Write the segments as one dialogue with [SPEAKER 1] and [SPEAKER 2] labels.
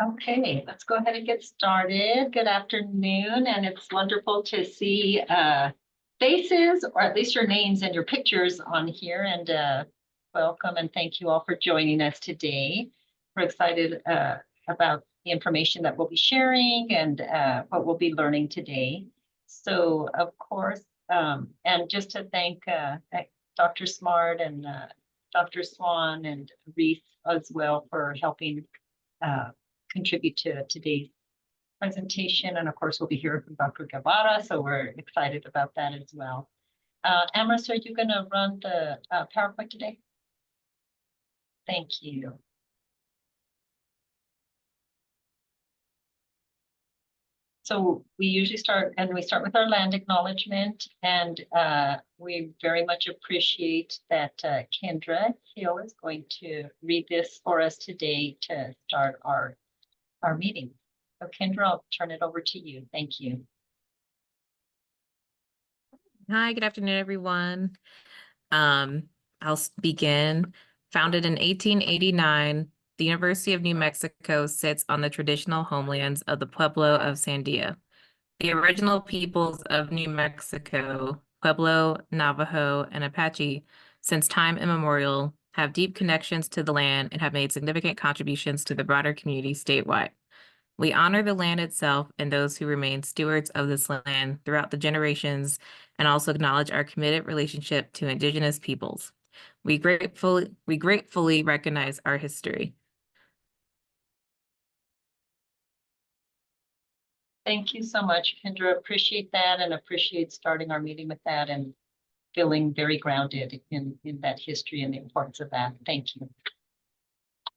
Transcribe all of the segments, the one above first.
[SPEAKER 1] Okay, let's go ahead and get started. Good afternoon, and it's wonderful to see faces, or at least your names and your pictures on here. And welcome and thank you all for joining us today. We're excited about the information that we'll be sharing and what we'll be learning today. So, of course, and just to thank Dr. Smart and Dr. Swan and Reese as well for helping contribute to today's presentation. And of course, we'll be hearing from Dr. Guevara, so we're excited about that as well. Amherst, are you going to run the PowerPoint today? Thank you. So we usually start with our land acknowledgement, and we very much appreciate that Kendra Hill is going to read this for us today to start our meeting. So Kendra, I'll turn it over to you. Thank you.
[SPEAKER 2] Hi, good afternoon, everyone. I'll begin. Founded in 1889, the University of New Mexico sits on the traditional homelands of the Pueblo of Sandia. The original peoples of New Mexico, Pueblo, Navajo, and Apache, since time immemorial, have deep connections to the land and have made significant contributions to the broader community statewide. We honor the land itself and those who remain stewards of this land throughout the generations, and also acknowledge our committed relationship to Indigenous peoples. We gratefully recognize our history.
[SPEAKER 1] Thank you so much, Kendra. Appreciate that and appreciate starting our meeting with that and feeling very grounded in that history and the importance of that. Thank you.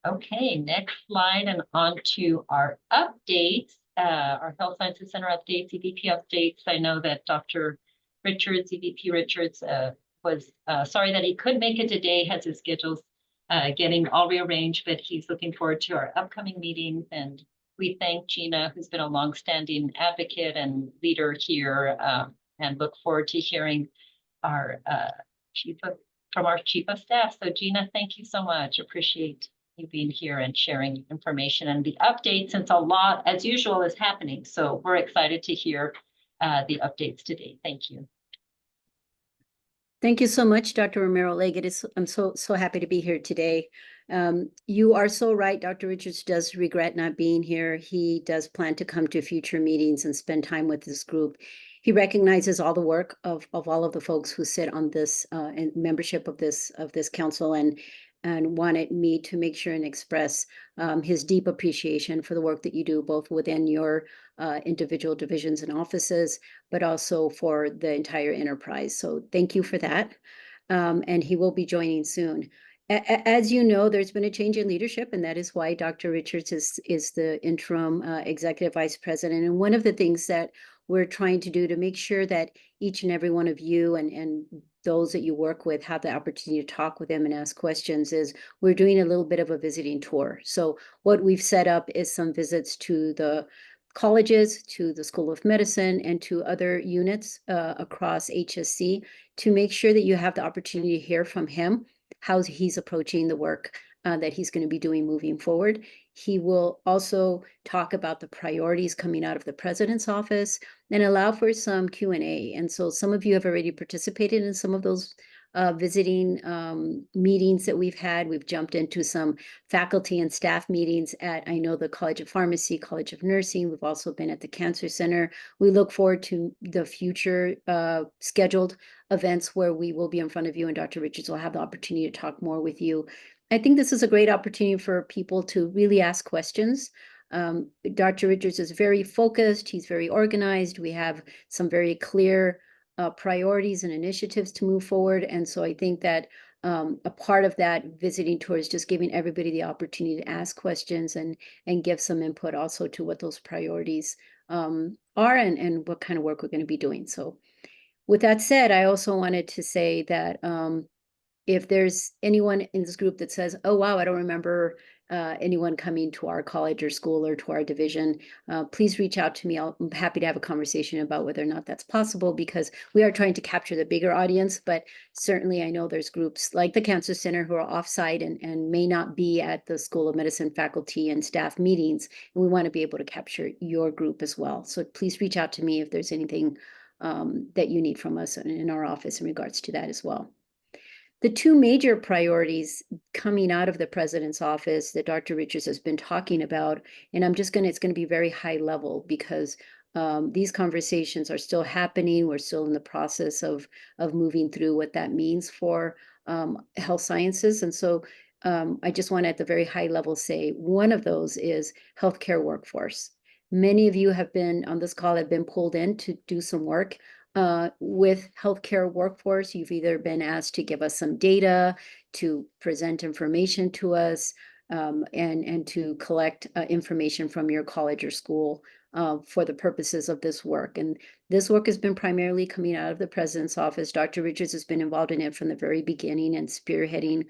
[SPEAKER 1] Okay, next slide and on to our updates, our Health Sciences Center updates, EVP updates. I know that Dr. Richards, EVP Richards, was sorry that he couldn't make it today, has his schedules getting all rearranged, but he's looking forward to our upcoming meetings. And we thank Gina, who's been a longstanding advocate and leader here, and look forward to hearing our from our Chief of Staff. So Gina, thank you so much. Appreciate you being here and sharing information and the updates, since a lot, as usual, is happening. So we're excited to hear the updates today. Thank you.
[SPEAKER 3] Thank you so much, Dr. Romero-Leggett. I'm so happy to be here today. You are so right. Dr. Richards does regret not being here. He does plan to come to future meetings and spend time with this group. He recognizes all the work of all of the folks who sit on this and membership of this council, and wanted me to make sure and express his deep appreciation for the work that you do, both within your individual divisions and offices, but also for the entire enterprise. So thank you for that. And he will be joining soon. As you know, there's been a change in leadership, and that is why Dr. Richards is the interim executive vice president. And one of the things that we're trying to do to make sure that each and every one of you and those that you work with have the opportunity to talk with them and ask questions is we're doing a little bit of a visiting tour. So what we've set up is some visits to the colleges, to the School of Medicine, and to other units across HSC to make sure that you have the opportunity to hear from him how he's approaching the work that he's going to be doing moving forward. He will also talk about the priorities coming out of the president's office and allow for some Q&A. And so some of you have already participated in some of those visiting meetings that we've had. We've jumped into some faculty and staff meetings at, I know, the College of Pharmacy, College of Nursing. We've also been at the Cancer Center. We look forward to the future scheduled events where we will be in front of you, and Dr. Richards will have the opportunity to talk more with you. I think this is a great opportunity for people to really ask questions. Dr. Richards is very focused. He's very organized. We have some very clear priorities and initiatives to move forward. And so I think that a part of that visiting tour is just giving everybody the opportunity to ask questions and give some input also to what those priorities are and what kind of work we're going to be doing. So with that said, I also wanted to say that if there's anyone in this group that says, oh, wow, I don't remember anyone coming to our college or school or to our division, please reach out to me. I'm happy to have a conversation about whether or not that's possible, because we are trying to capture the bigger audience. But certainly I know there's groups like the Cancer Center who are offsite and may not be at the School of Medicine faculty and staff meetings. And we want to be able to capture your group as well. So please reach out to me if there's anything that you need from us in our office in regards to that as well. The two major priorities coming out of the president's office that Dr. Richards has been talking about, and it's going to be very high level, because these conversations are still happening. We're still in the process of moving through what that means for health sciences. And so I just want to at the very high level say one of those is healthcare workforce. Many of you have been on this call, have been pulled in to do some work with healthcare workforce. You've either been asked to give us some data, to present information to us, and to collect information from your college or school for the purposes of this work. And this work has been primarily coming out of the president's office. Dr. Richards has been involved in it from the very beginning and spearheading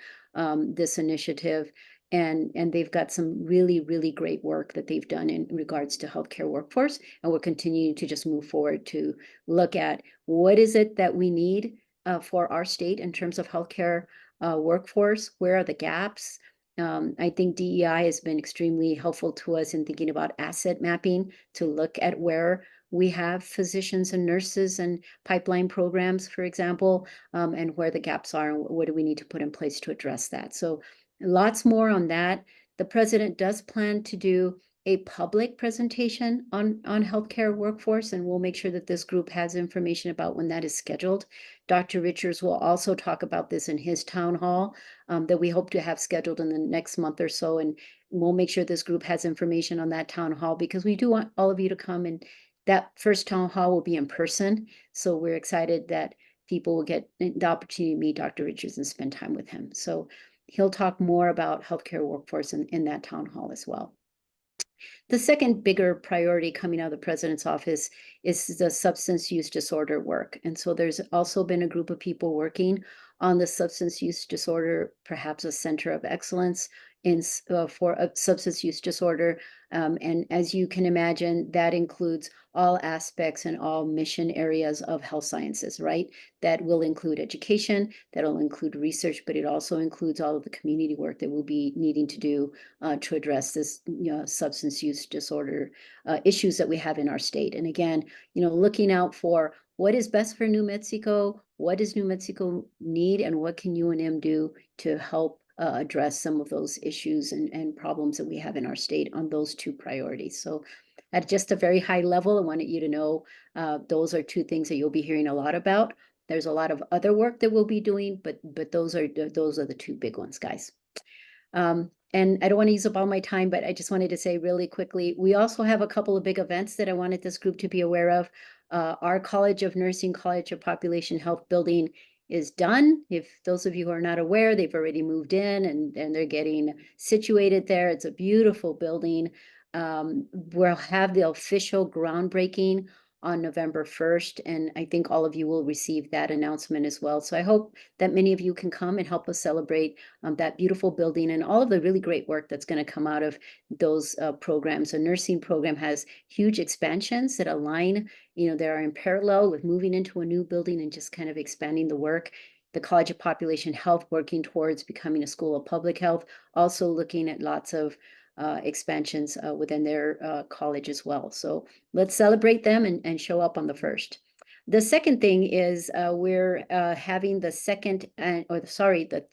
[SPEAKER 3] this initiative. And they've got some really, really great work that they've done in regards to healthcare workforce. And we're continuing to just move forward to look at what is it that we need for our state in terms of healthcare workforce. Where are the gaps? I think DEI has been extremely helpful to us in thinking about asset mapping to look at where we have physicians and nurses and pipeline programs, for example, and where the gaps are and what do we need to put in place to address that. So lots more on that. The president does plan to do a public presentation on healthcare workforce, and we'll make sure that this group has information about when that is scheduled. Dr. Richards will also talk about this in his town hall that we hope to have scheduled in the next month or so, and we'll make sure this group has information on that town hall, because we do want all of you to come, and that first town hall will be in person. So we're excited that people will get the opportunity to meet Dr. Richards and spend time with him. So he'll talk more about healthcare workforce in that town hall as well. The second bigger priority coming out of the president's office is the substance use disorder work. And so there's also been a group of people working on the substance use disorder, perhaps a center of excellence for a substance use disorder. And as you can imagine, that includes all aspects and all mission areas of health sciences, right? That will include education, that'll include research, but it also includes all of the community work that we'll be needing to do to address this substance use disorder issues that we have in our state. And again, looking out for what is best for New Mexico, what does New Mexico need, and what can UNM do to help address some of those issues and problems that we have in our state on those two priorities. So at just a very high level, I wanted you to know those are two things that you'll be hearing a lot about. There's a lot of other work that we'll be doing, but those are the two big ones, guys. And I don't want to use up all my time, but I just wanted to say really quickly, we also have a couple of big events that I wanted this group to be aware of. Our College of Nursing, College of Population Health building is done. If those of you who are not aware, they've already moved in and they're getting situated there. It's a beautiful building. We'll have the official groundbreaking on November 1st, and I think all of you will receive that announcement as well. So I hope that many of you can come and help us celebrate that beautiful building and all of the really great work that's going to come out of those programs. The nursing program has huge expansions that align, they are in parallel with moving into a new building and just kind of expanding the work. The College of Population Health working towards becoming a school of public health, also looking at lots of expansions within their college as well. So let's celebrate them and show up on the 1st. The second thing is we're having the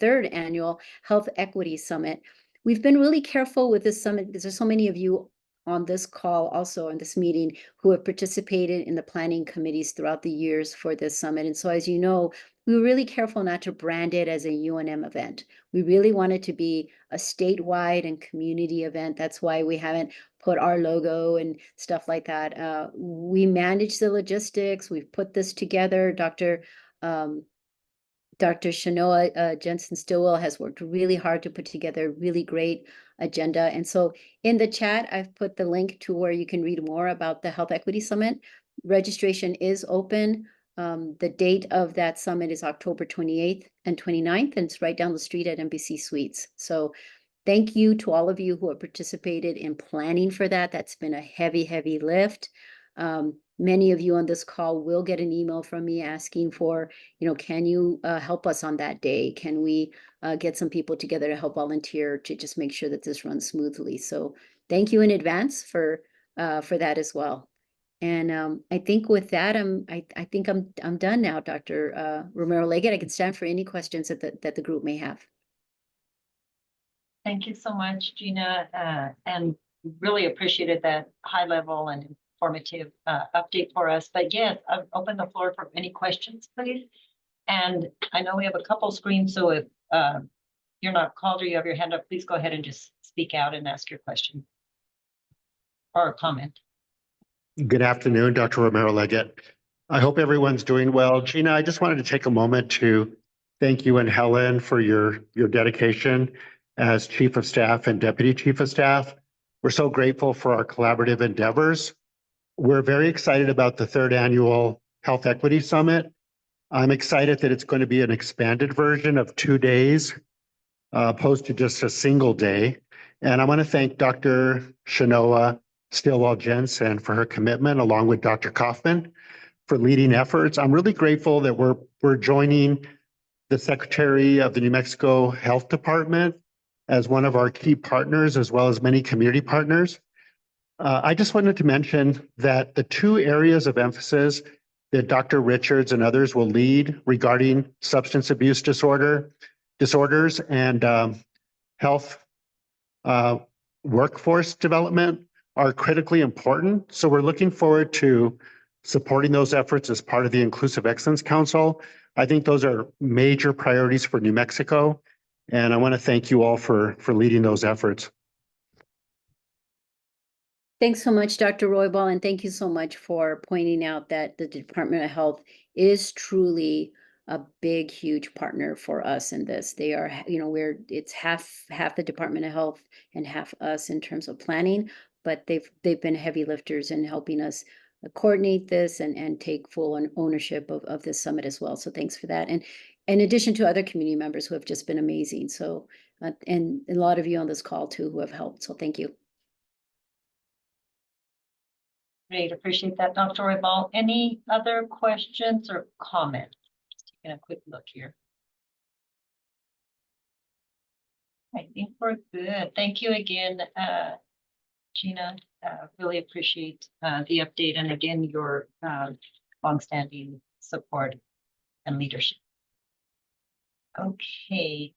[SPEAKER 3] third annual Health Equity Summit. We've been really careful with this summit because there's so many of you on this call, also in this meeting, who have participated in the planning committees throughout the years for this summit. And so, as you know, we were really careful not to brand it as a UNM event. We really want it to be a statewide and community event. That's why we haven't put our logo and stuff like that. We manage the logistics. We've put this together. Dr. Shanoa Jensen Stillwell has worked really hard to put together a really great agenda. And so in the chat, I've put the link to where you can read more about the Health Equity Summit. Registration is open. The date of that summit is October 28th and 29th, and it's right down the street at NBC Suites. So thank you to all of you who have participated in planning for that. That's been a heavy, heavy lift. Many of you on this call will get an email from me asking for, can you help us on that day? Can we get some people together to help volunteer to just make sure that this runs smoothly? So thank you in advance for that as well. And I think with that, I think I'm done now, Dr. Romero-Leggett. I can stand for any questions that the group may have.
[SPEAKER 1] Thank you so much, Gina, and really appreciated that high level and informative update for us. But yes, I'll open the floor for any questions, please. And I know we have a couple screens, so if you're not called or you have your hand up, please go ahead and just speak out and ask your question or comment.
[SPEAKER 4] Good afternoon, Dr. Romero-Leggett. I hope everyone's doing well. Gina, I just wanted to take a moment to thank you and Helen for your dedication as Chief of Staff and Deputy Chief of Staff. We're so grateful for our collaborative endeavors. We're very excited about the third annual Health Equity Summit. I'm excited that it's going to be an expanded version of 2 days, opposed to just a single day. And I want to thank Dr. Shanoa Stillwell Jensen for her commitment, along with Dr. Kaufman for leading efforts. I'm really grateful that we're joining the Secretary of the New Mexico Health Department as one of our key partners, as well as many community partners. I just wanted to mention that the 2 areas of emphasis that Dr. Richards and others will lead regarding substance abuse disorders and health workforce development are critically important. So we're looking forward to supporting those efforts as part of the Inclusive Excellence Council. I think those are major priorities for New Mexico, and I want to thank you all for leading those efforts.
[SPEAKER 3] Thanks so much, Dr. Roybal, and thank you so much for pointing out that the Department of Health is truly a big, huge partner for us in this. They are, it's half the Department of Health and half us in terms of planning, but they've been heavy lifters in helping us coordinate this and take full ownership of this summit as well. So thanks for that. And in addition to other community members who have just been amazing. So, and a lot of you on this call too who have helped. So thank you.
[SPEAKER 1] Great, appreciate that, Dr. Roybal. Any other questions or comments? Just taking a quick look here. I think we're good. Thank you again, Gina. Really appreciate the update, and again, your longstanding support and leadership. Okay.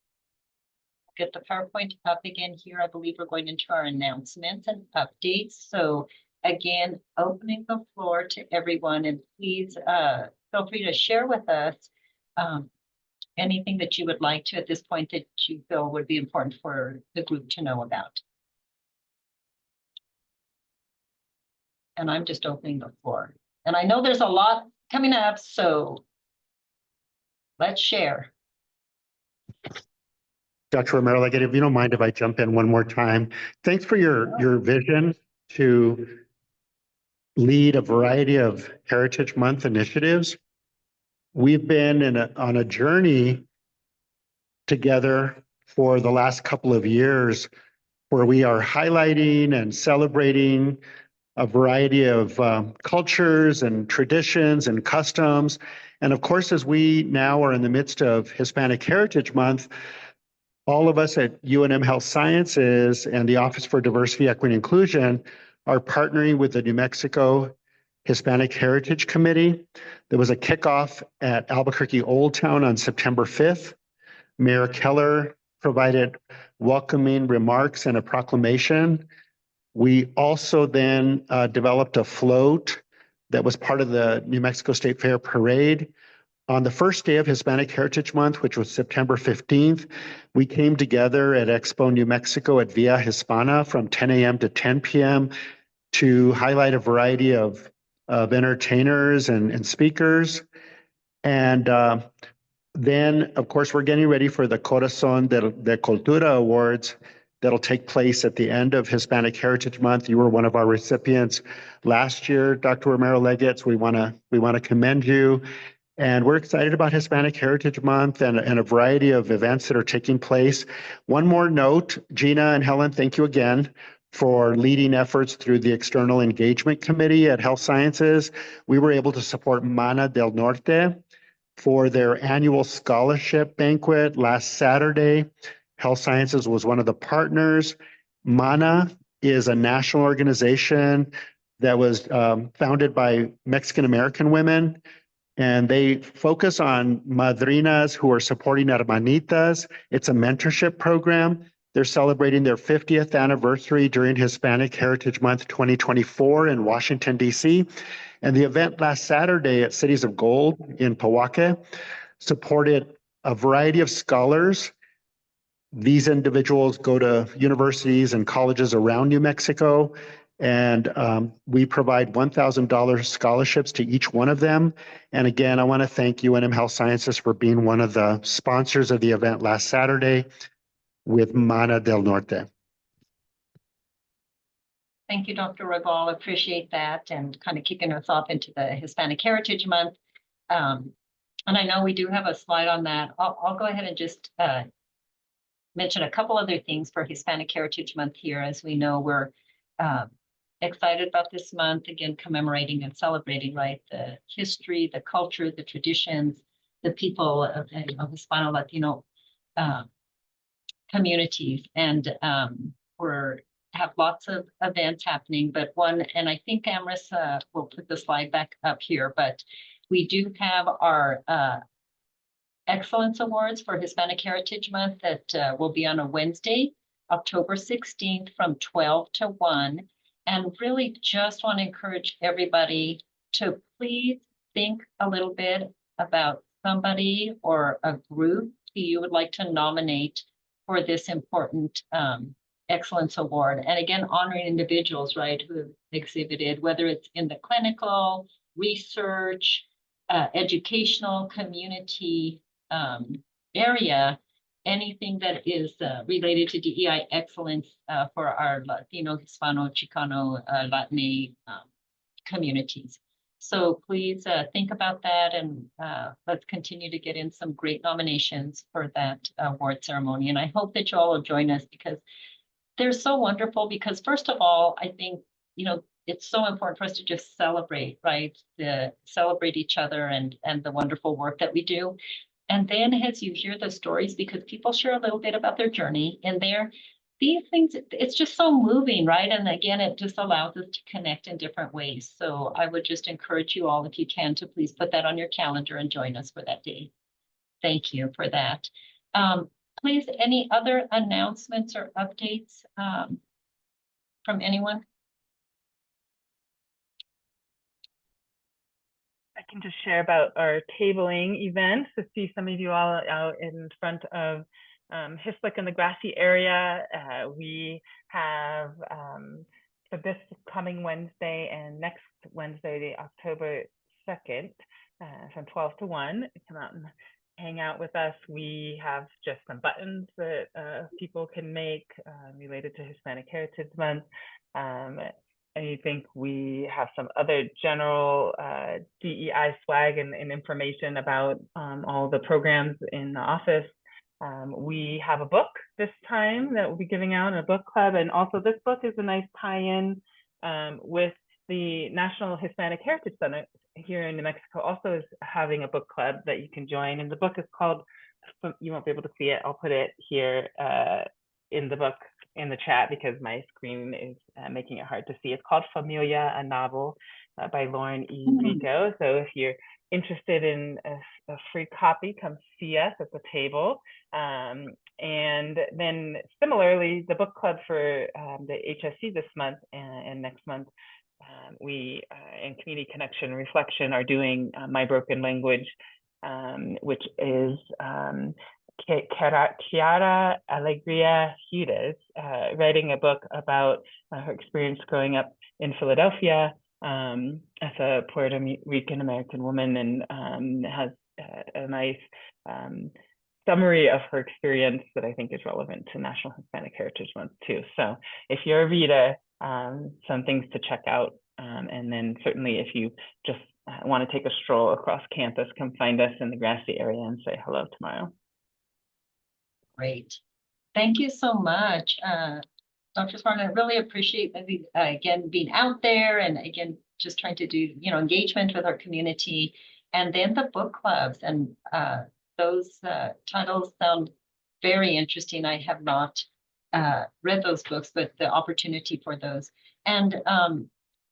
[SPEAKER 1] Get the PowerPoint up again here. I believe we're going into our announcements and updates. So again, opening the floor to everyone, and please feel free to share with us anything that you would like to at this point that you feel would be important for the group to know about. And I'm just opening the floor. And I know there's a lot coming up, so let's share.
[SPEAKER 4] Dr. Romero-Leggett, if you don't mind if I jump in one more time. Thanks for your vision to lead a variety of Heritage Month initiatives. We've been on a journey together for the last couple of years where we are highlighting and celebrating a variety of cultures and traditions and customs. And of course, as we now are in the midst of Hispanic Heritage Month, all of us at UNM Health Sciences and the Office for Diversity, Equity, and Inclusion are partnering with the New Mexico Hispanic Heritage Committee. There was a kickoff at Albuquerque Old Town on September 5th. Mayor Keller provided welcoming remarks and a proclamation. We also then developed a float that was part of the New Mexico State Fair Parade. On the first day of Hispanic Heritage Month, which was September 15th, we came together at Expo New Mexico at Via Hispana from 10 a.m. to 10 p.m. to highlight a variety of entertainers and speakers. And then, of course, we're getting ready for the Corazón de Cultura Awards that'll take place at the end of Hispanic Heritage Month. You were one of our recipients last year, Dr. Romero-Leggett. So we want to commend you. And we're excited about Hispanic Heritage Month and a variety of events that are taking place. One more note, Gina and Helen, thank you again for leading efforts through the External Engagement Committee at Health Sciences. We were able to support Mana del Norte for their annual scholarship banquet last Saturday. Health Sciences was one of the partners. Mana is a national organization that was founded by Mexican American women, and they focus on madrinas who are supporting hermanitas. It's a mentorship program. They're celebrating their 50th anniversary during Hispanic Heritage Month 2024 in Washington, D.C. And the event last Saturday at Cities of Gold in Powake supported a variety of scholars. These individuals go to universities and colleges around New Mexico, and we provide $1,000 scholarships to each one of them. And again, I want to thank UNM Health Sciences for being one of the sponsors of the event last Saturday with Mana del Norte.
[SPEAKER 1] Thank you, Dr. Regal. Appreciate that and kind of kicking us off into the Hispanic Heritage Month. And I know we do have a slide on that. I'll go ahead and just mention a couple other things for Hispanic Heritage Month here. As we know, we're excited about this month, again, commemorating and celebrating, right, the history, the culture, the traditions, the people of Hispano Latino communities. And we're have lots of events happening, but one, and I think Amris will put the slide back up here, but we do have our Excellence Awards for Hispanic Heritage Month that will be on a Wednesday, October 16th from 12 to 1. And really just want to encourage everybody to please think a little bit about somebody or a group who you would like to nominate for this important Excellence Award. And again, honoring individuals, right, who have exhibited, whether it's in the clinical, research, educational, community area, anything that is related to DEI excellence for our Latino, Hispano, Chicano, Latin communities. So please think about that, and let's continue to get in some great nominations for that award ceremony. And I hope that you all will join us, because they're so wonderful. Because first of all, I think, you know, it's so important for us to just celebrate, right? Celebrate each other and the wonderful work that we do. And then as you hear the stories, because people share a little bit about their journey in there, these things, it's just so moving, right? And again, it just allows us to connect in different ways. So I would just encourage you all, if you can, to please put that on your calendar and join us for that day. Thank you for that. Please, any other announcements or updates from anyone?
[SPEAKER 5] I can just share about our tabling events to see some of you all out in front of HISPLC in the grassy area. We have for this coming Wednesday and next Wednesday, the October 2nd, from 12 to 1, come out and hang out with us. We have just some buttons that people can make related to Hispanic Heritage Month. I think we have some other general DEI swag and information about all the programs in the office. We have a book this time that we'll be giving out in a book club. And also this book is a nice tie-in with the National Hispanic Heritage Center here in New Mexico also is having a book club that you can join. And the book is called, you won't be able to see it, I'll put it here in the book in the chat because my screen is making it hard to see. It's called Familia, a novel by Lauren E. Rico. So if you're interested in a free copy, come see us at the table. And then similarly, the book club for the HSC this month and next month, we in Community Connection Reflection are doing My Broken Language, which is Chiara Alegria Hughes writing a book about her experience growing up in Philadelphia as a Puerto Rican American woman, and has a nice summary of her experience that I think is relevant to National Hispanic Heritage Month too. So if you're a reader, some things to check out. And then certainly if you just want to take a stroll across campus, come find us in the grassy area and say hello tomorrow.
[SPEAKER 1] Great. Thank you so much, Dr. Smart. I really appreciate again being out there and again just trying to do engagement with our community, and then the book clubs and those titles sound very interesting. I have not read those books, but the opportunity for those. And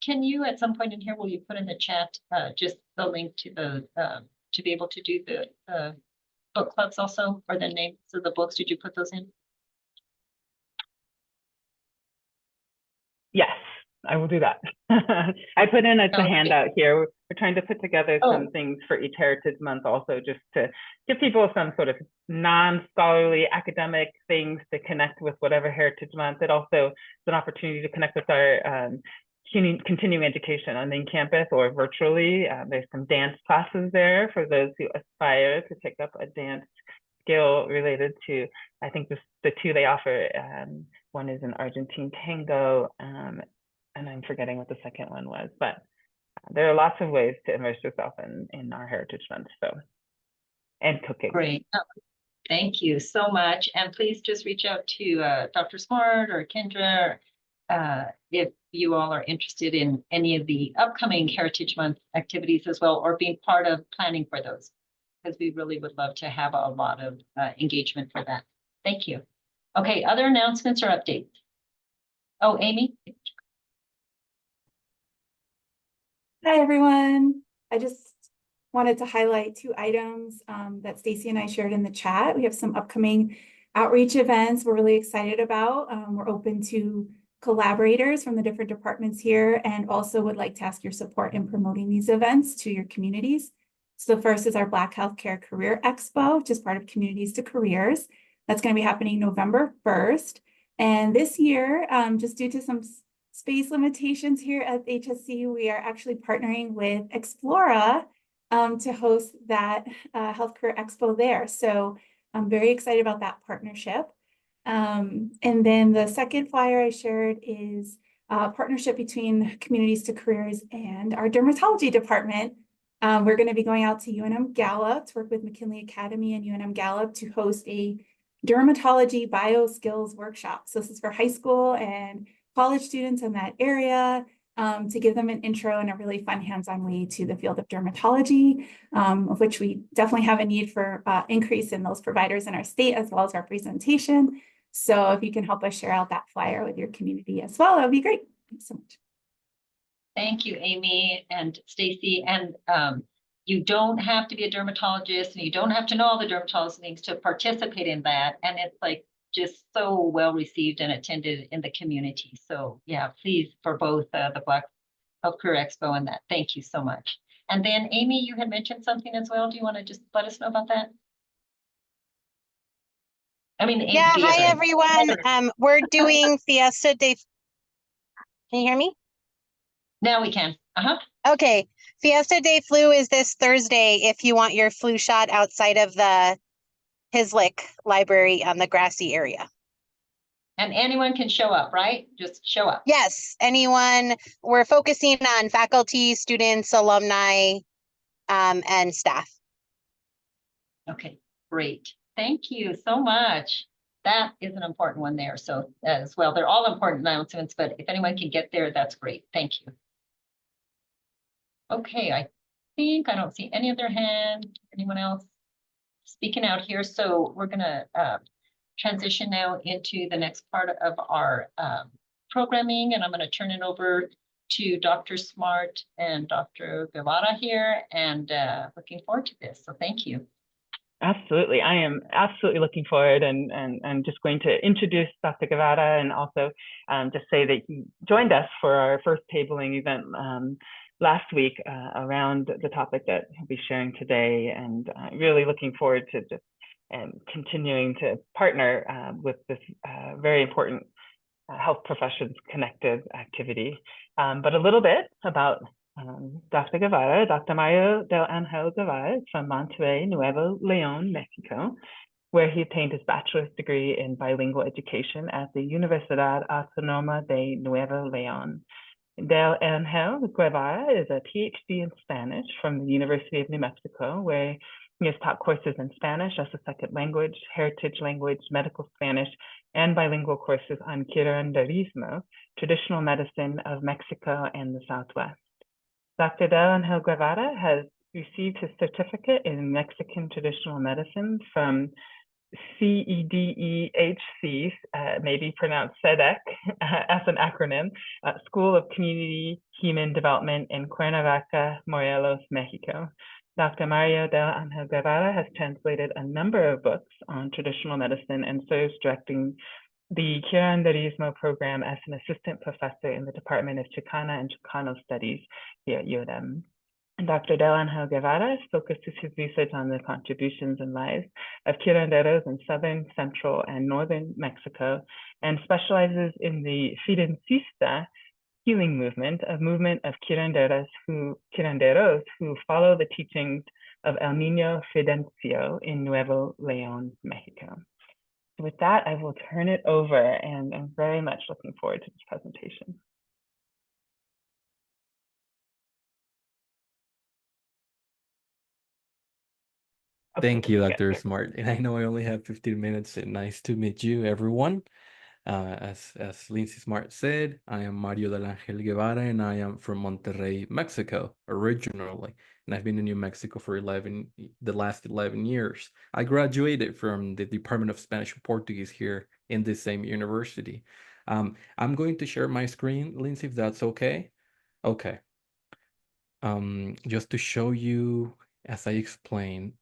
[SPEAKER 1] can you at some point in here, will you put in the chat just the link to the to be able to do the book clubs also, or the names of the books? Did you put those in?
[SPEAKER 5] Yes, I will do that. I put in a handout here. We're trying to put together some things for each Heritage Month also, just to give people some sort of non-scholarly academic things to connect with whatever Heritage Month. It also is an opportunity to connect with our continuing education on main campus or virtually. There's some dance classes there for those who aspire to pick up a dance skill related to, I think the two they offer. One is an Argentine tango, and I'm forgetting what the second one was, but there are lots of ways to immerse yourself in our Heritage Month, and cooking.
[SPEAKER 1] Great. Thank you so much. And please just reach out to Dr. Smart or Kendra if you all are interested in any of the upcoming Heritage Month activities as well, or being part of planning for those, because we really would love to have a lot of engagement for that. Thank you. Okay, other announcements or updates? Oh, Amy?
[SPEAKER 6] Hi, everyone. I just wanted to highlight 2 items that Stacy and I shared in the chat. We have some upcoming outreach events we're really excited about. We're open to collaborators from the different departments here, and also would like to ask your support in promoting these events to your communities. So the first is our Black Healthcare Career Expo, which is part of Communities to Careers. That's going to be happening November 1st. And this year, just due to some space limitations here at HSC, we are actually partnering with Explora to host that Health Career Expo there. So I'm very excited about that partnership. And then the second flyer I shared is a partnership between Communities to Careers and our dermatology department. We're going to be going out to UNM Gallup to work with McKinley Academy and UNM Gallup to host a dermatology bioskills workshop. So this is for high school and college students in that area, to give them an intro and a really fun hands-on way to the field of dermatology, of which we definitely have a need for increase in those providers in our state, as well as representation. So if you can help us share out that flyer with your community as well, that would be great. Thanks so much.
[SPEAKER 1] Thank you, Amy and Stacy. And you don't have to be a dermatologist, and you don't have to know all the dermatology things to participate in that. And it's like just so well received and attended in the community. So yeah, please, for both the Black Health Career Expo and that. Thank you so much. And then Amy, you had mentioned something as well. Do you want to just let us know about that? I mean,
[SPEAKER 7] yeah, hi everyone. We're doing Fiesta de. Can you hear me?
[SPEAKER 1] Now we can.
[SPEAKER 7] Okay, Fiesta de Flu is this Thursday if you want your flu shot outside of the Hislick Library on the grassy area.
[SPEAKER 1] And anyone can show up, right? Just show up.
[SPEAKER 7] Yes, anyone. We're focusing on faculty, students, alumni, and staff.
[SPEAKER 1] Okay, great. Thank you so much. That is an important one there. So as well, they're all important announcements, but if anyone can get there, that's great. Thank you. Okay, I think I don't see any other hand. Anyone else speaking out here? So we're gonna transition now into the next part of our programming, and I'm gonna turn it over to Dr. Smart and Dr. Guevara here, and looking forward to this. So thank you.
[SPEAKER 5] Absolutely. I am absolutely looking forward, and just going to introduce Dr. Guevara, and also just say that he joined us for our first tabling event last week around the topic that he'll be sharing today, and really looking forward to just continuing to partner with this very important health professions connected activity. But a little bit about Dr. Guevara. Dr. Mario del Angel Guevara is from Monterrey, Nuevo León, Mexico, where he obtained his bachelor's degree in bilingual education at the Universidad Autónoma de Nuevo León. Del Angel Guevara is a PhD in Spanish from the University of New Mexico, where he has taught courses in Spanish as a second language, heritage language, medical Spanish, and bilingual courses on curanderismo, traditional medicine of Mexico and the Southwest. Dr. Del Angel Guevara has received his certificate in Mexican traditional medicine from CEDEHC, maybe pronounced SEDEC as an acronym, School of Community Human Development in Cuernavaca, Morelos, Mexico. Dr. Mario del Angel Guevara has translated a number of books on traditional medicine and serves directing the Curanderismo program as an assistant professor in the Department of Chicana and Chicano Studies here at UNM. Dr. Del Angel Guevara focuses his research on the contributions and lives of curanderos in southern, central, and northern Mexico, and specializes in the Fidencista healing movement, a movement of curanderos who follow the teachings of El Niño Fidencio in Nuevo León, Mexico. With that, I will turn it over, and I'm very much looking forward to this presentation.
[SPEAKER 8] Thank you, Dr. Smart. And I know I only have 15 minutes, and nice to meet you, everyone. As Lindsay Smart said, I am Mario del Angel Guevara, and I am from Monterrey, Mexico, originally. And I've been in New Mexico for the last 11 years. I graduated from the Department of Spanish and Portuguese here in the same university. I'm going to share my screen, Lindsay, if that's okay. Okay. Just to show you, as I explained,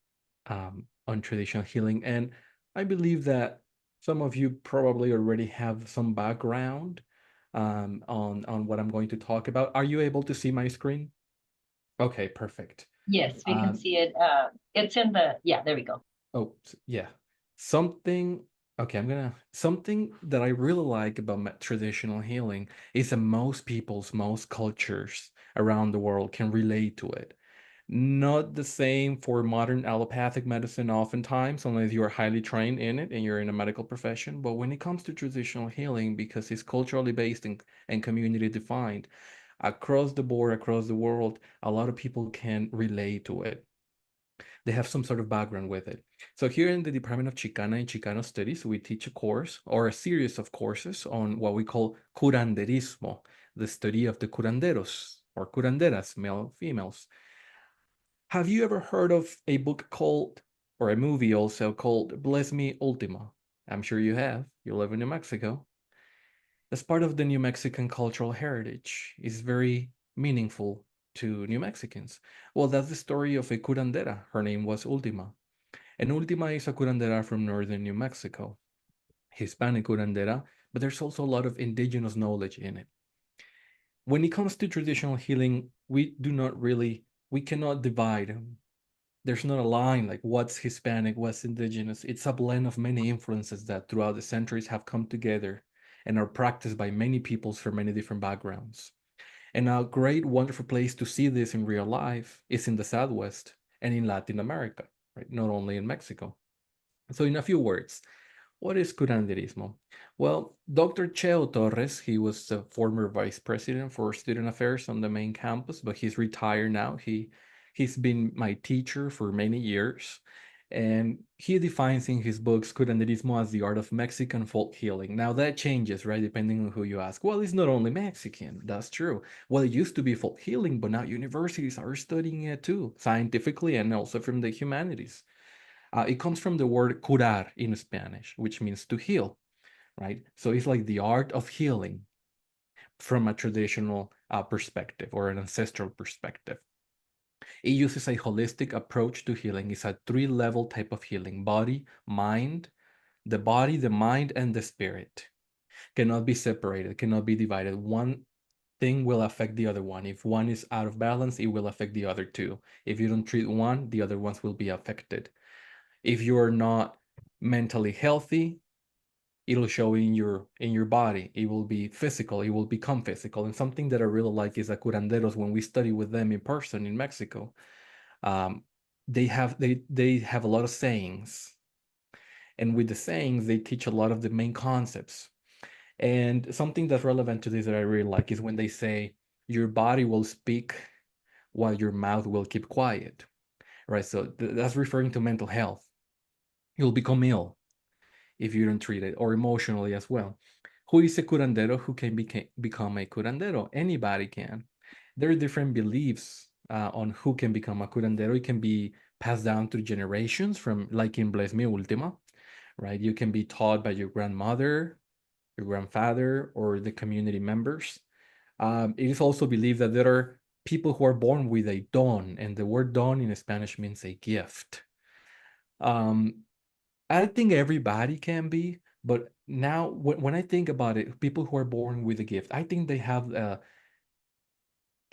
[SPEAKER 8] on traditional healing. And I believe that some of you probably already have some background on what I'm going to talk about. Are you able to see my screen? Okay, perfect.
[SPEAKER 1] Yes, we can see it. It's in the, yeah, there we go.
[SPEAKER 8] Oh, yeah. Something that I really like about traditional healing is that most cultures around the world can relate to it. Not the same for modern allopathic medicine oftentimes, unless you are highly trained in it and you're in a medical profession. But when it comes to traditional healing, because it's culturally based and community defined, across the board, across the world, a lot of people can relate to it. They have some sort of background with it. So here in the Department of Chicana and Chicano Studies, we teach a course or a series of courses on what we call curanderismo, the study of the curanderos or curanderas, male, females. Have you ever heard of a book called, or a movie also called, Bless Me Ultima? I'm sure you have. You live in New Mexico. As part of the New Mexican cultural heritage, is very meaningful to New Mexicans. Well, that's the story of a curandera. Her name was Ultima. And Ultima is a curandera from northern New Mexico, Hispanic curandera, but there's also a lot of indigenous knowledge in it. When it comes to traditional healing, we cannot divide. There's not a line like what's Hispanic, what's indigenous. It's a blend of many influences that throughout the centuries have come together and are practiced by many peoples from many different backgrounds. And a great, wonderful place to see this in real life is in the Southwest and in Latin America, right? Not only in Mexico. So in a few words, what is curanderismo? Well, Dr. Cheo Torres, he was the former vice president for student affairs on the main campus, but he's retired now. He's been my teacher for many years, and he defines in his books curanderismo as the art of Mexican folk healing. Now that changes, right, depending on who you ask. Well, it's not only Mexican, that's true. Well, it used to be folk healing, but now universities are studying it too, scientifically and also from the humanities. It comes from the word curar in Spanish, which means to heal, right? So it's like the art of healing from a traditional perspective or an ancestral perspective. It uses a holistic approach to healing. It's a three-level type of healing: body, mind, the mind, and the spirit. Cannot be separated, cannot be divided. One thing will affect the other one. If one is out of balance, it will affect the other two. If you don't treat one, the other ones will be affected. If you're not mentally healthy, it'll show in your body. It will be physical. It will become physical. And something that I really like is the curanderos. When we study with them in person in Mexico, they have a lot of sayings, and with the sayings, they teach a lot of the main concepts. And something that's relevant to this that I really like is when they say, your body will speak while your mouth will keep quiet, right? So that's referring to mental health. You'll become ill if you don't treat it, or emotionally as well. Who is a curandero? Who can become a curandero? Anybody can. There are different beliefs on who can become a curandero. It can be passed down through generations from, like in Bless Me Ultima, right? You can be taught by your grandmother, your grandfather, or the community members. It is also believed that there are people who are born with a don, and the word don in Spanish means a gift. I think everybody can be, but now when I think about it, people who are born with a gift, I think they have,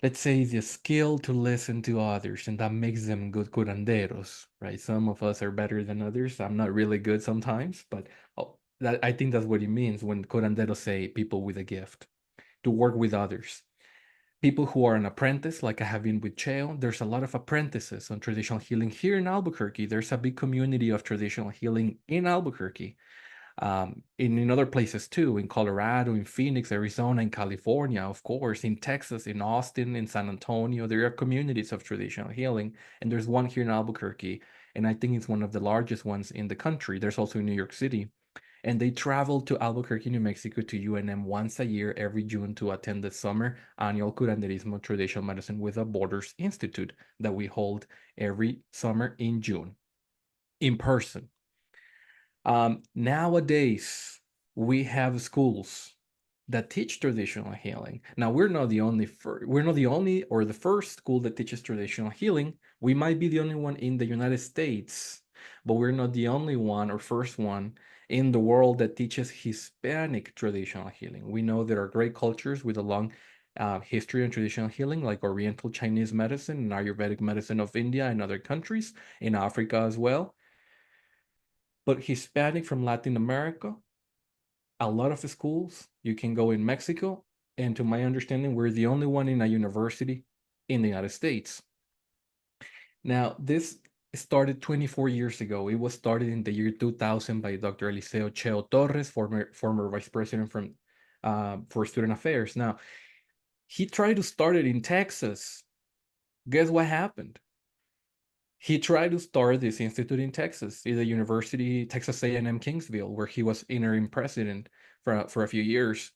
[SPEAKER 8] let's say, the skill to listen to others, and that makes them good curanderos, right? Some of us are better than others. I'm not really good sometimes, but I think that's what it means when curanderos say people with a gift, to work with others. People who are an apprentice, like I have been with Cheo, there's a lot of apprentices on traditional healing here in Albuquerque. There's a big community of traditional healing in Albuquerque. In other places too, in Colorado, in Phoenix, Arizona, in California, of course, in Texas, in Austin, in San Antonio, there are communities of traditional healing, and there's one here in Albuquerque, and I think it's one of the largest ones in the country. There's also in New York City, and they travel to Albuquerque, New Mexico, to UNM once a year, every June, to attend the summer annual Curanderismo Traditional Medicine Without Borders Institute that we hold every summer in June, in person. Nowadays, we have schools that teach traditional healing. Now, we're not the only or the first school that teaches traditional healing. We might be the only one in the United States, but we're not the only one or first one in the world that teaches Hispanic traditional healing. We know there are great cultures with a long history in traditional healing, like Oriental Chinese medicine and Ayurvedic medicine of India and other countries, in Africa as well. But Hispanic from Latin America, a lot of schools, you can go in Mexico, and to my understanding, we're the only one in a university in the United States. Now, this started 24 years ago. It was started in the year 2000 by Dr. Eliseo Cheo Torres, former vice president for student affairs. Now, he tried to start it in Texas. Guess what happened? He tried to start this institute in Texas, in the University, Texas A&M Kingsville, where he was interim president for a few years.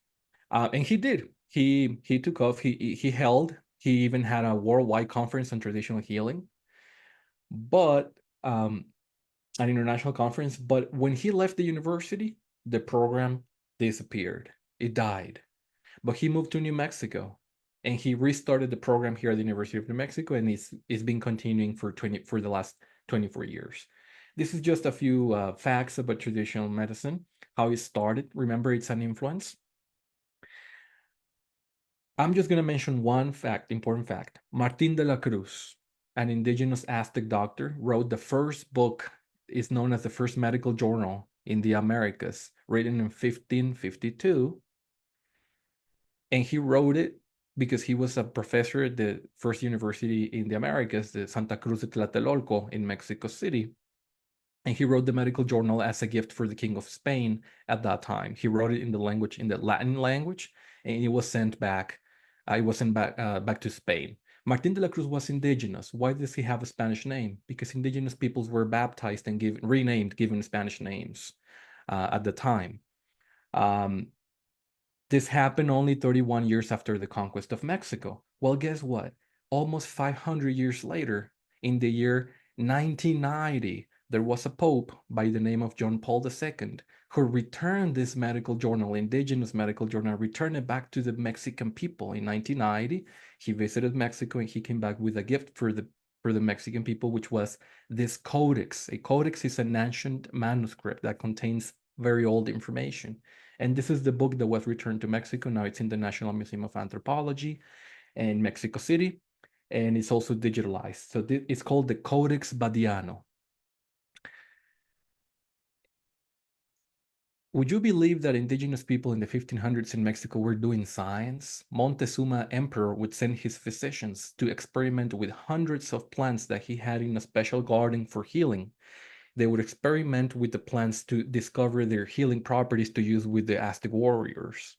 [SPEAKER 8] And he did. He took off. He even had a worldwide conference on traditional healing, but an international conference. But when he left the university, the program disappeared. It died. But he moved to New Mexico, and he restarted the program here at the University of New Mexico, and it's been continuing for the last 24 years. This is just a few facts about traditional medicine, how it started. Remember, it's an influence. I'm just going to mention one fact, important fact. Martin de la Cruz, an indigenous Aztec doctor, wrote the first book, is known as the first medical journal in the Americas, written in 1552. And he wrote it because he was a professor at the first university in the Americas, the Santa Cruz de Tlatelolco in Mexico City. And he wrote the medical journal as a gift for the King of Spain at that time. He wrote it in the Latin language, and it was sent back. It was sent back to Spain. Martin de la Cruz was indigenous. Why does he have a Spanish name? Because indigenous peoples were baptized and given Spanish names at the time. This happened only 31 years after the conquest of Mexico. Well, guess what? Almost 500 years later, in the year 1990, there was a pope by the name of John Paul II who returned this medical journal, indigenous medical journal, returned it back to the Mexican people in 1990. He visited Mexico, and he came back with a gift for the Mexican people, which was this codex. A codex is an ancient manuscript that contains very old information. And this is the book that was returned to Mexico. Now it's in the National Museum of Anthropology in Mexico City, and it's also digitalized. So it's called the Codex Badiano. Would you believe that indigenous people in the 1500s in Mexico were doing science? Montezuma Emperor would send his physicians to experiment with hundreds of plants that he had in a special garden for healing. They would experiment with the plants to discover their healing properties to use with the Aztec warriors.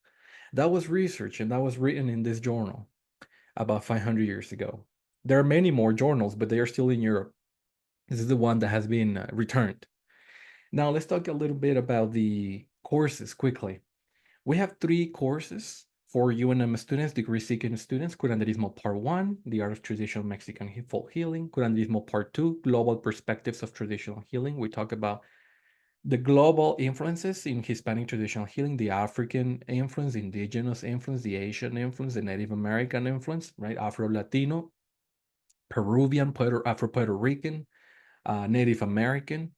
[SPEAKER 8] That was research, and that was written in this journal. about 500 years ago. There are many more journals, but they are still in Europe. This is the one that has been returned. Now let's talk a little bit about the courses quickly. We have 3 courses for UNM students, degree-seeking students: Curanderismo Part 1, The Art of Traditional Mexican Folk Healing; Curanderismo Part 2, Global Perspectives of Traditional Healing. We talk about the global influences in Hispanic traditional healing, the African influence, indigenous influence, the Asian influence, the Native American influence, right? Afro-Latino, Peruvian, Afro-Puerto Rican, Native American.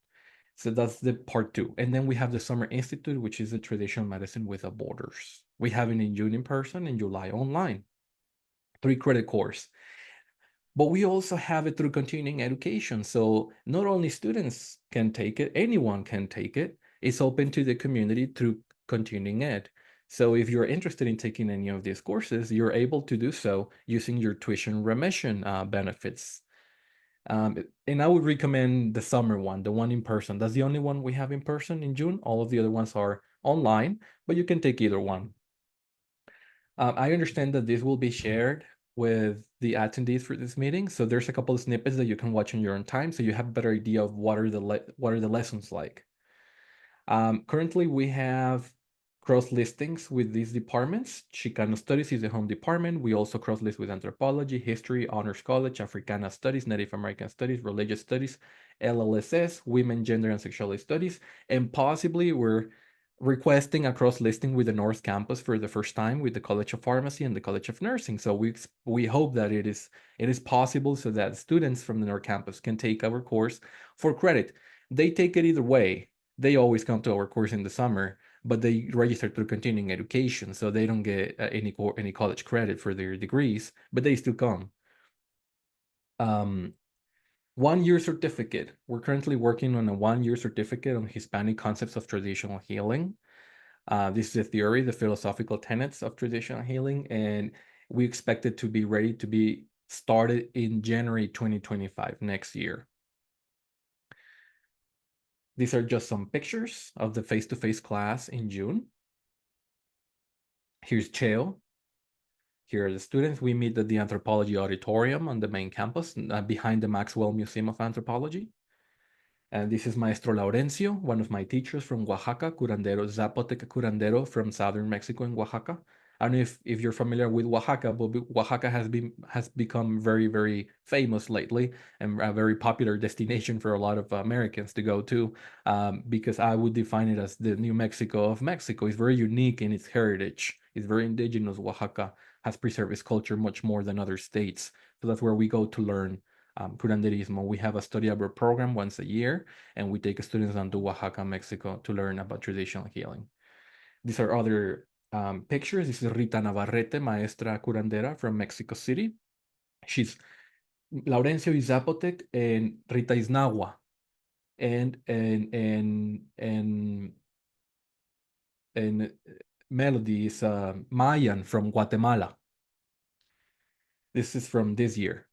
[SPEAKER 8] So that's the part 2. And then we have the Summer Institute, which is the Traditional Medicine Without Borders. We have it in June in person, in July online. 3-credit course. But we also have it through continuing education. So not only students can take it, anyone can take it. It's open to the community through continuing ed. So if you're interested in taking any of these courses, you're able to do so using your tuition remission benefits. And I would recommend the summer one, the one in person. That's the only one we have in person in June. All of the other ones are online, but you can take either one. I understand that this will be shared with the attendees for this meeting. So there's a couple of snippets that you can watch in your own time, so you have a better idea of what are the lessons like. Currently, we have cross listings with these departments. Chicano Studies is the home department. We also cross list with Anthropology, History, Honors College, Africana Studies, Native American Studies, Religious Studies, LLSS, Women, Gender, and Sexuality Studies, and possibly we're requesting a cross listing with the North Campus for the first time with the College of Pharmacy and the College of Nursing. So we hope that it is possible so that students from the North Campus can take our course for credit. They take it either way. They always come to our course in the summer, but they register through continuing education, so they don't get any college credit for their degrees, but they still come. 1-year certificate. We're currently working on a 1-year certificate on Hispanic concepts of traditional healing. This is the theory, the philosophical tenets of traditional healing, and we expect it to be ready to be started in January 2025, next year. These are just some pictures of the face-to-face class in June. Here's Cheo. Here are the students. We meet at the Anthropology Auditorium on the main campus, behind the Maxwell Museum of Anthropology. And this is Maestro Laurencio, one of my teachers from Oaxaca, curandero, Zapotec curandero from southern Mexico in Oaxaca. I don't know if you're familiar with Oaxaca, but Oaxaca has become very, very famous lately and a very popular destination for a lot of Americans to go to, because I would define it as the New Mexico of Mexico. It's very unique in its heritage. It's very indigenous. Oaxaca has preserved its culture much more than other states. So that's where we go to learn curanderismo. We have a study abroad program once a year, and we take students down to Oaxaca, Mexico to learn about traditional healing. These are other pictures. This is Rita Navarrete, maestra curandera from Mexico City. She's Laurencio is Zapotec and Rita is Nahua. And Melody is Mayan from Guatemala. This is from this year.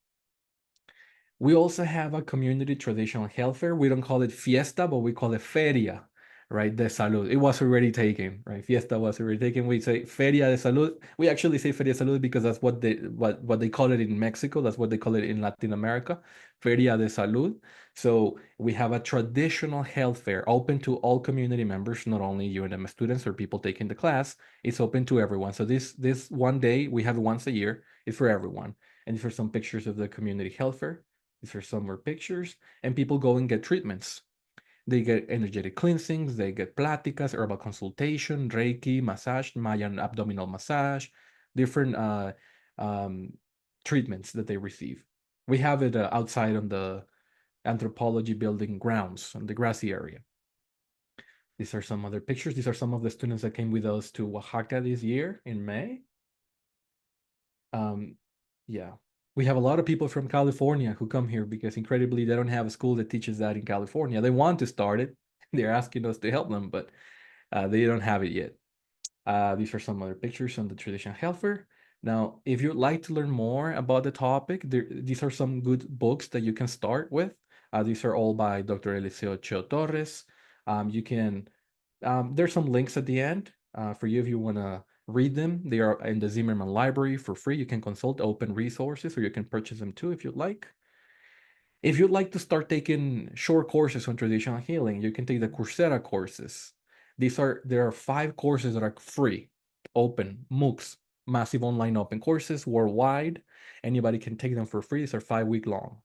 [SPEAKER 8] We also have a community traditional health fair. We don't call it fiesta, but we call it feria, right? De salud. It was already taken, right? Fiesta was already taken. We say feria de salud. We actually say feria de salud because that's what they call it in Mexico. That's what they call it in Latin America, feria de salud. So we have a traditional health fair open to all community members, not only UNM students or people taking the class. It's open to everyone. So this one day, we have it once a year, is for everyone. And these are some pictures of the community health fair. These are some more pictures, and people go and get treatments. They get energetic cleansings, they get pláticas, herbal consultation, Reiki, massage, Mayan abdominal massage, different treatments that they receive. We have it outside on the anthropology building grounds on the grassy area. These are some other pictures. These are some of the students that came with us to Oaxaca this year in May. Yeah. We have a lot of people from California who come here because incredibly, they don't have a school that teaches that in California. They want to start it. They're asking us to help them, but they don't have it yet. These are some other pictures on the traditional health fair. Now, if you'd like to learn more about the topic, these are some good books that you can start with. These are all by Dr. Eliseo Cheo Torres. There's some links at the end for you if you want to read them. They are in the Zimmerman Library for free. You can consult open resources, or you can purchase them too if you'd like. If you'd like to start taking short courses on traditional healing, you can take the Coursera courses. There are 5 courses that are free, open, MOOCs, massive online open courses worldwide. Anybody can take them for free. These are 5-week long.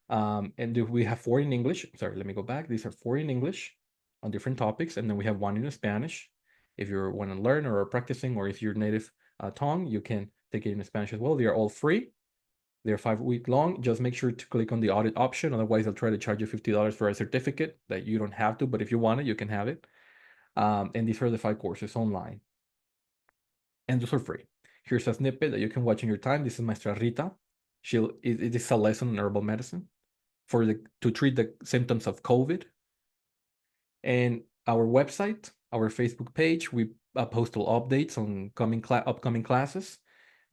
[SPEAKER 8] And we have 4 in English. Sorry, let me go back. These are 4 in English on different topics. And then we have 1 in Spanish. If you want to learn or are practicing, or if you're native tongue, you can take it in Spanish as well. They are all free. They're 5-week long. Just make sure to click on the audit option. Otherwise, they'll try to charge you $50 for a certificate that you don't have to. But if you want it, you can have it. And these are the 5 courses online. And those are free. Here's a snippet that you can watch in your time. This is Maestra Rita. It is a lesson in herbal medicine to treat the symptoms of COVID. And our website, our Facebook page, we post all updates on upcoming classes.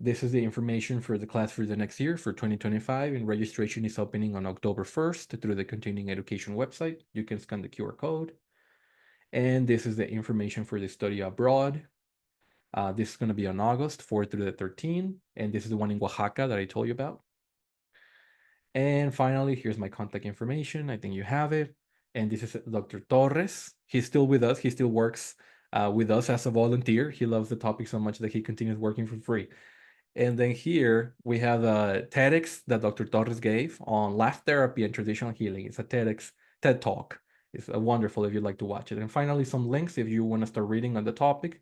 [SPEAKER 8] This is the information for the class for the next year, for 2025, and registration is opening on October 1st through the Continuing Education website. You can scan the QR code. And this is the information for the study abroad. This is going to be on August 4th through the 13th, and this is the one in Oaxaca that I told you about. And finally, here's my contact information. I think you have it. And this is Dr. Torres. He's still with us. He still works with us as a volunteer. He loves the topic so much that he continues working for free. And then here we have a TEDx that Dr. Torres gave on laugh therapy and traditional healing. It's a TED Talk. It's wonderful if you'd like to watch it. And finally, some links if you want to start reading on the topic.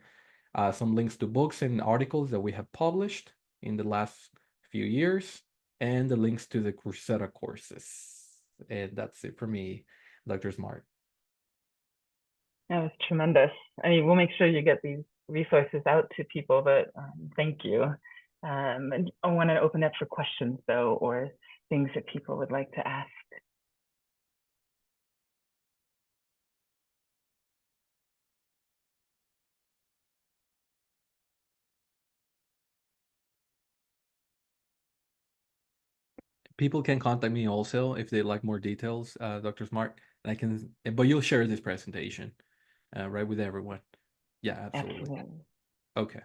[SPEAKER 8] Some links to books and articles that we have published in the last few years, and the links to the Coursera courses. And that's it for me, Dr. Smart.
[SPEAKER 5] That was tremendous. I mean, we'll make sure you get these resources out to people, but thank you. And I want to open up for questions, though, or things that people would like to ask.
[SPEAKER 8] People can contact me also if they like more details, Dr. Smart, and but you'll share this presentation, right, with everyone. Yeah, absolutely. Okay.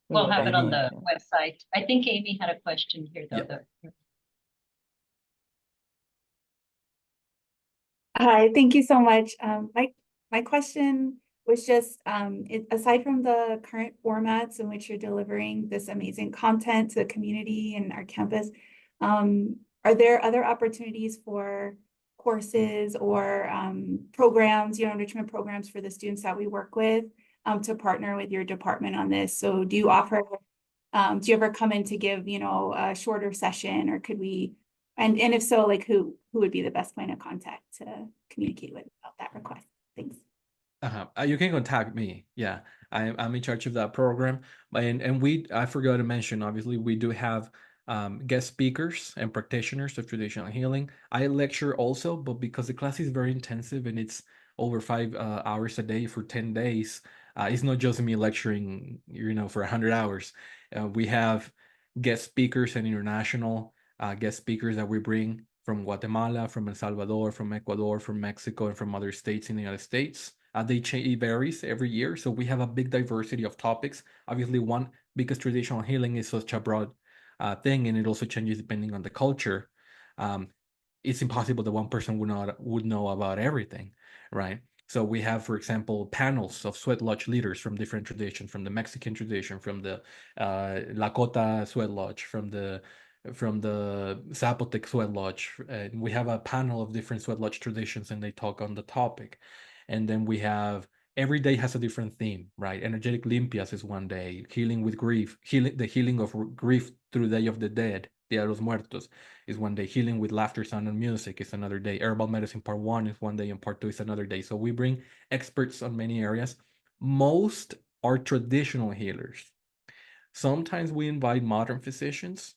[SPEAKER 1] We'll have it on the
[SPEAKER 5] Amy.
[SPEAKER 1] website. I think Amy had a question here, though.
[SPEAKER 8] Yeah.
[SPEAKER 6] Hi, thank you so much. My question was just, aside from the current formats in which you're delivering this amazing content to the community and our campus, are there other opportunities for courses or programs, enrichment programs for the students that we work with to partner with your department on this? So do you ever come in to give, a shorter session, or could we, and if so, like who would be the best point of contact to communicate with about that request? Thanks.
[SPEAKER 8] You can contact me. Yeah, I'm in charge of that program. And I forgot to mention, obviously, we do have guest speakers and practitioners of traditional healing. I lecture also, but because the class is very intensive and it's over 5 hours a day for 10 days, it's not just me lecturing, for 100 hours. We have guest speakers and international guest speakers that we bring from Guatemala, from El Salvador, from Ecuador, from Mexico, and from other states in the United States. It varies every year, so we have a big diversity of topics. Obviously, because traditional healing is such a broad thing, and it also changes depending on the culture. It's impossible that one person would know about everything, right? So we have, for example, panels of sweat lodge leaders from different traditions, from the Mexican tradition, from the Lakota sweat lodge, from the Zapotec sweat lodge. And we have a panel of different sweat lodge traditions, and they talk on the topic. And then we have, every day has a different theme, right? Energetic limpias is one day, healing with grief, the healing of grief through Day of the Dead, Dia de los Muertos, is one day. Healing with laughter, sound, and music is another day. Herbal medicine part 1 is one day, and part 2 is another day. So we bring experts on many areas. Most are traditional healers. Sometimes we invite modern physicians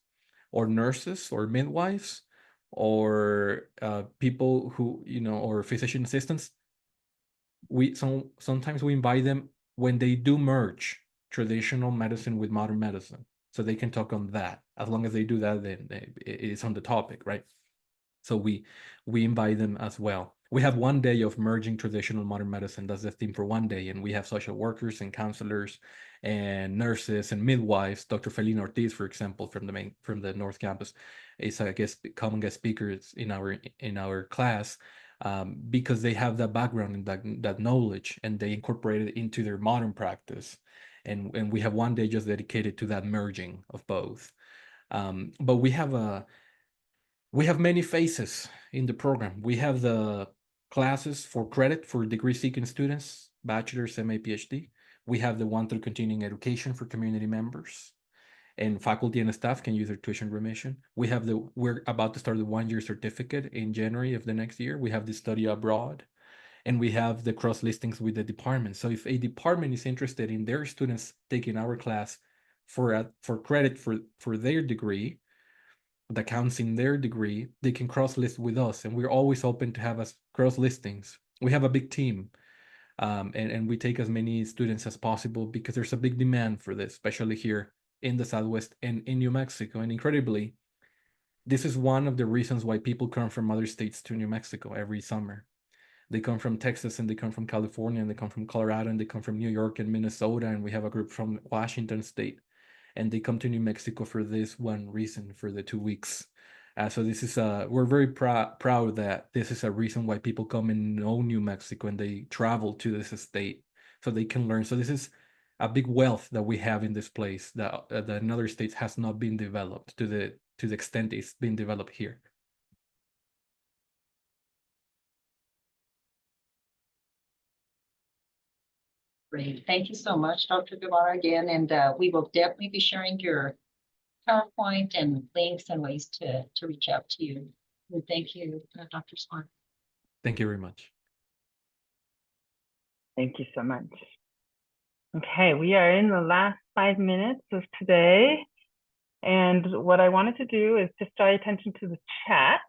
[SPEAKER 8] or nurses or midwives or people who, or physician assistants. Sometimes we invite them when they do merge traditional medicine with modern medicine, so they can talk on that. As long as they do that, then it's on the topic, right? So we invite them as well. We have one day of merging traditional modern medicine. That's the theme for one day. And we have social workers and counselors and nurses and midwives. Dr. Felina Ortiz, for example, from the North Campus, is a common guest speaker in our class, because they have that background and that knowledge, and they incorporate it into their modern practice. And we have one day just dedicated to that merging of both. But we have many phases in the program. We have the classes for credit for degree-seeking students, bachelor's, MA, PhD. We have the one through continuing education for community members, and faculty and staff can use their tuition remission. We're about to start the one-year certificate in January of the next year. We have the study abroad, and we have the cross listings with the department. So if a department is interested in their students taking our class for credit for their degree, that counts in their degree, they can cross list with us, and we're always open to have us cross listings. We have a big team, and we take as many students as possible because there's a big demand for this, especially here in the Southwest and in New Mexico. And incredibly, this is one of the reasons why people come from other states to New Mexico every summer. They come from Texas, and they come from California, and they come from Colorado, and they come from New York and Minnesota, and we have a group from Washington State, and they come to New Mexico for this one reason, for the 2 weeks. So this is we're very proud that this is a reason why people come and know New Mexico, and they travel to this state so they can learn. So this is a big wealth that we have in this place that in other states has not been developed to the extent it's been developed here.
[SPEAKER 1] Great. Thank you so much, Dr. Guevara, again, and we will definitely be sharing your PowerPoint and links and ways to reach out to you. And thank you, Dr. Smart.
[SPEAKER 8] Thank you very much.
[SPEAKER 5] Thank you so much. Okay, we are in the last 5 minutes of today. And what I wanted to do is just draw attention to the chat,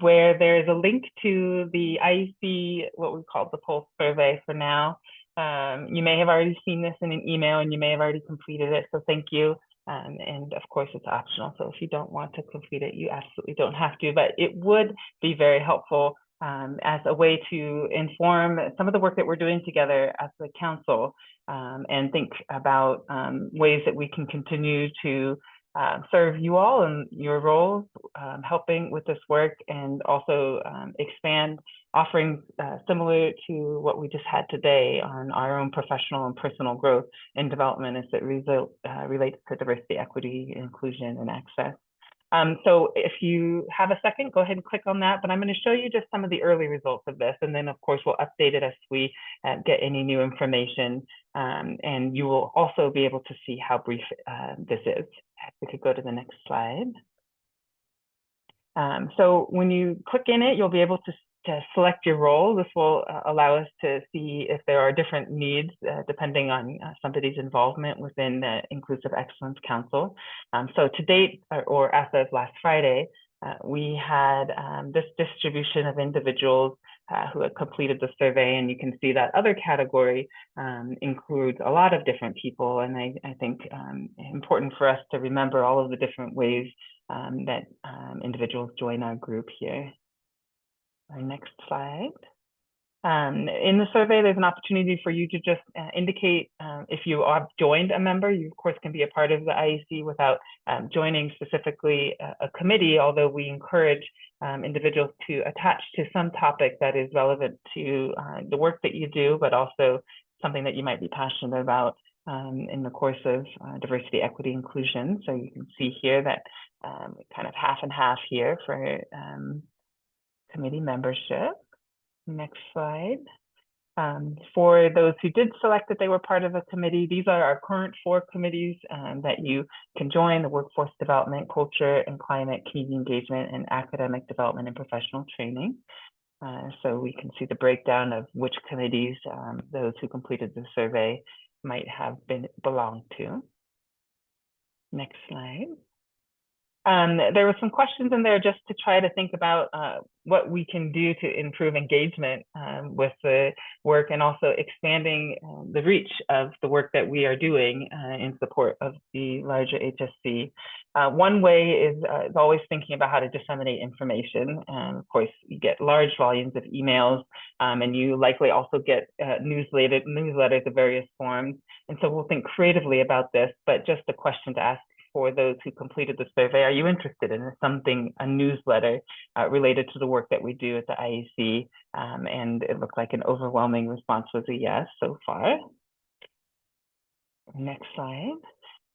[SPEAKER 5] where there is a link to the IEC, what we call the pulse survey for now. You may have already seen this in an email, and you may have already completed it, so thank you. And of course, it's optional, so if you don't want to complete it, you absolutely don't have to, but it would be very helpful as a way to inform some of the work that we're doing together as the council, and think about ways that we can continue to serve you all and your roles, helping with this work, and also expand offerings similar to what we just had today on our own professional and personal growth and development as it relates to diversity, equity, inclusion, and access. So if you have a second, go ahead and click on that, but I'm going to show you just some of the early results of this, and then of course we'll update it as we get any new information, and you will also be able to see how brief this is. We could go to the next slide. So when you click in it, you'll be able to select your role. This will allow us to see if there are different needs depending on somebody's involvement within the Inclusive Excellence Council. So to date, or as of last Friday, we had this distribution of individuals who had completed the survey, and you can see that other category includes a lot of different people, and I think important for us to remember all of the different ways that individuals join our group here. Our next slide. In the survey, there's an opportunity for you to just indicate if you have joined a member. You, of course, can be a part of the IEC without joining specifically a committee, although we encourage individuals to attach to some topic that is relevant to the work that you do, but also something that you might be passionate about in the course of diversity, equity, inclusion. So you can see here that kind of half and half here for committee membership. Next slide. For those who did select that they were part of a committee, these are our current 4 committees that you can join: the workforce development, culture and climate, community engagement, and academic development and professional training. So we can see the breakdown of which committees those who completed the survey might have belonged to. Next slide. There were some questions in there just to try to think about what we can do to improve engagement with the work, and also expanding the reach of the work that we are doing in support of the larger HSC. One way is always thinking about how to disseminate information. Of course, you get large volumes of emails, and you likely also get newsletters of various forms. And so we'll think creatively about this, but just a question to ask for those who completed the survey: are you interested in a newsletter related to the work that we do at the IEC? And it looked like an overwhelming response was a yes so far. Next slide.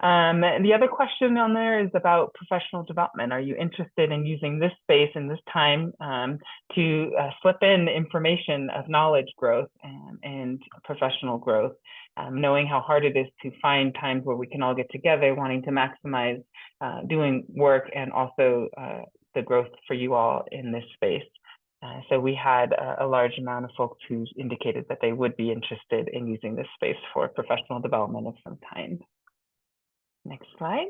[SPEAKER 5] The other question on there is about professional development. Are you interested in using this space and this time to slip in information of knowledge growth and professional growth, knowing how hard it is to find times where we can all get together, wanting to maximize doing work and also the growth for you all in this space. So we had a large amount of folks who indicated that they would be interested in using this space for professional development of some kind. Next slide.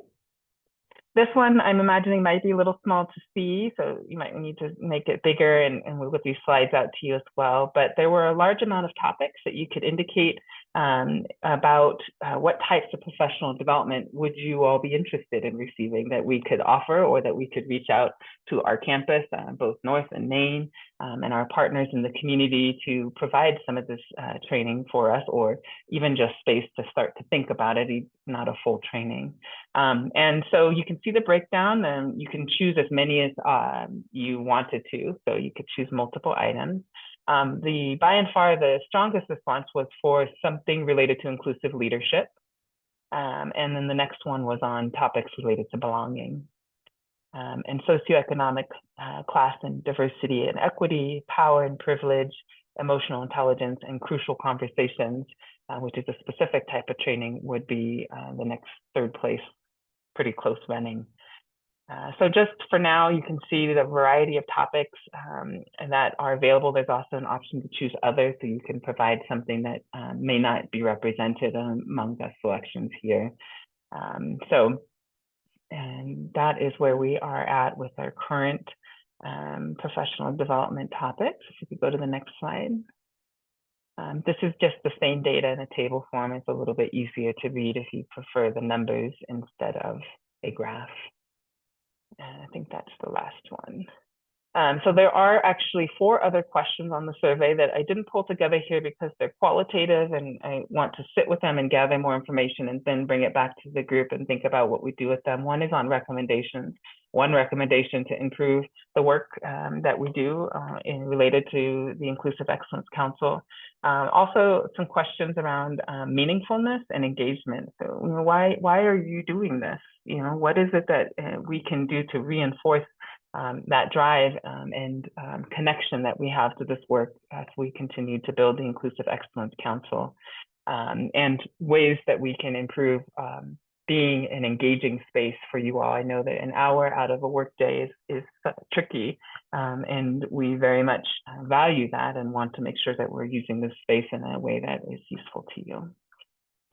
[SPEAKER 5] This one I'm imagining might be a little small to see, so you might need to make it bigger, and we'll get these slides out to you as well. But there were a large amount of topics that you could indicate about what types of professional development would you all be interested in receiving that we could offer, or that we could reach out to our campus, both North and Maine, and our partners in the community to provide some of this training for us, or even just space to start to think about it, not a full training. And so you can see the breakdown, and you can choose as many as you wanted to. So you could choose multiple items. By and far, the strongest response was for something related to inclusive leadership. And then the next one was on topics related to belonging. And socioeconomic, class and diversity and equity, power and privilege, emotional intelligence, and crucial conversations, which is a specific type of training, would be the next third place, pretty close running. So just for now, you can see the variety of topics that are available. There's also an option to choose others, so you can provide something that may not be represented among the selections here. And that is where we are at with our current professional development topics. If you could go to the next slide. This is just the same data in a table form. It's a little bit easier to read if you prefer the numbers instead of a graph. And I think that's the last one. So there are actually 4 other questions on the survey that I didn't pull together here because they're qualitative, and I want to sit with them and gather more information and then bring it back to the group and think about what we do with them. One is on recommendations. One recommendation to improve the work that we do related to the Inclusive Excellence Council. Also some questions around meaningfulness and engagement. So, why are you doing this? What is it that we can do to reinforce that drive and connection that we have to this work as we continue to build the Inclusive Excellence Council, and ways that we can improve being an engaging space for you all. I know that an hour out of a workday is tricky, and we very much value that and want to make sure that we're using this space in a way that is useful to you.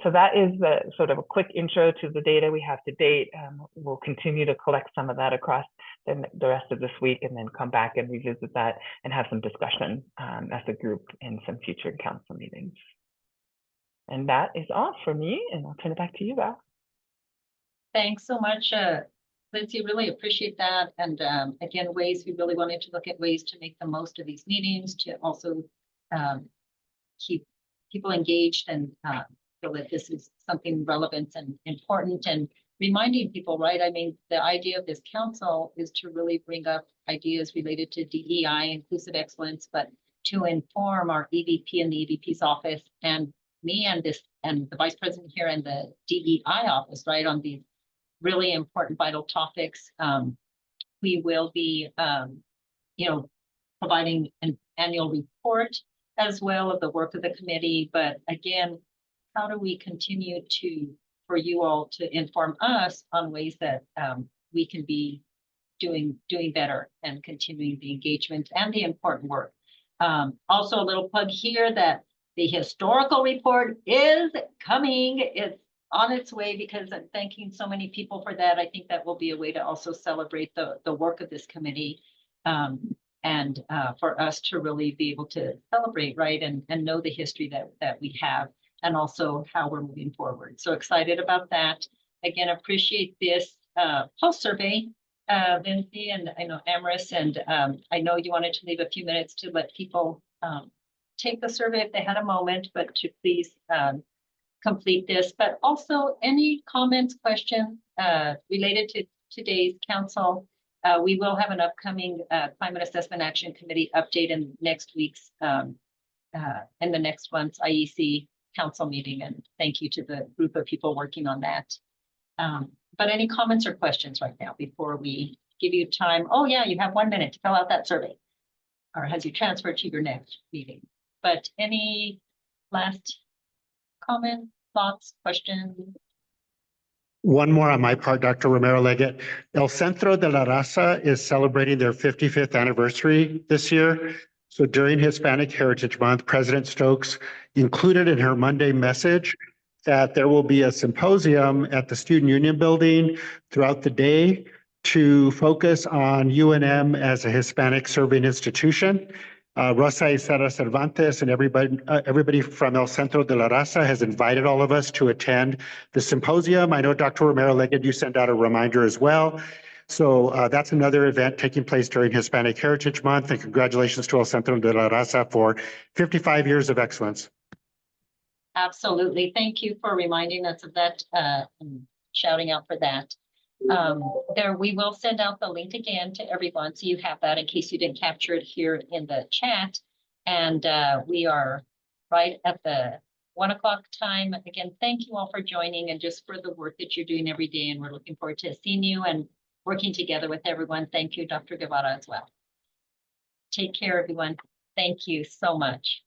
[SPEAKER 5] So that is the sort of a quick intro to the data we have to date. We'll continue to collect some of that across the rest of this week, and then come back and revisit that and have some discussion as a group in some future council meetings. And that is all for me, and I'll turn it back to you, Val.
[SPEAKER 1] Thanks so much, Lindsay. Really appreciate that. And again, we really wanted to look at ways to make the most of these meetings, to also keep people engaged and feel that this is something relevant and important, and reminding people, right? I mean, the idea of this council is to really bring up ideas related to DEI, inclusive excellence, but to inform our EVP and the EVP's office, and me and the vice president here and the DEI office, right, on these really important, vital topics. We will be, providing an annual report as well of the work of the committee. But again, how do we continue for you all to inform us on ways that we can be doing better and continuing the engagement and the important work. Also, a little plug here that the historical report is coming. It's on its way because I'm thanking so many people for that. I think that will be a way to also celebrate the work of this committee. And for us to really be able to celebrate, right, and know the history that we have and also how we're moving forward. So excited about that. Again, appreciate this pulse survey, Lindsay, and I know Amaris, and I know you wanted to leave a few minutes to let people take the survey if they had a moment, but to please complete this, but also any comments, questions related to today's council. We will have an upcoming Climate Assessment Action Committee update in next week's, in the next month's IEC council meeting. And thank you to the group of people working on that. But any comments or questions right now before we give you time? Oh yeah, you have 1 minute to fill out that survey. Or has you transferred to your next meeting? But any last comments, thoughts, questions?
[SPEAKER 4] One more on my part, Dr. Romero Leggett. El Centro de la Raza is celebrating their 55th anniversary this year. So during Hispanic Heritage Month, President Stokes included in her Monday message that there will be a symposium at the Student Union Building throughout the day to focus on UNM as a Hispanic serving institution. Rosa Isara Cervantes and everybody from El Centro de la Raza has invited all of us to attend the symposium. I know Dr. Romero Leggett, you sent out a reminder as well. So that's another event taking place during Hispanic Heritage Month, and congratulations to El Centro de la Raza for 55 years of excellence.
[SPEAKER 1] Absolutely. Thank you for reminding us of that and shouting out for that. We will send out the link again to everyone, so you have that in case you didn't capture it here in the chat. And we are right at the 1 o'clock time. Again, thank you all for joining and just for the work that you're doing every day. And we're looking forward to seeing you and working together with everyone. Thank you, Dr. Guevara, as well. Take care, everyone. Thank you so much.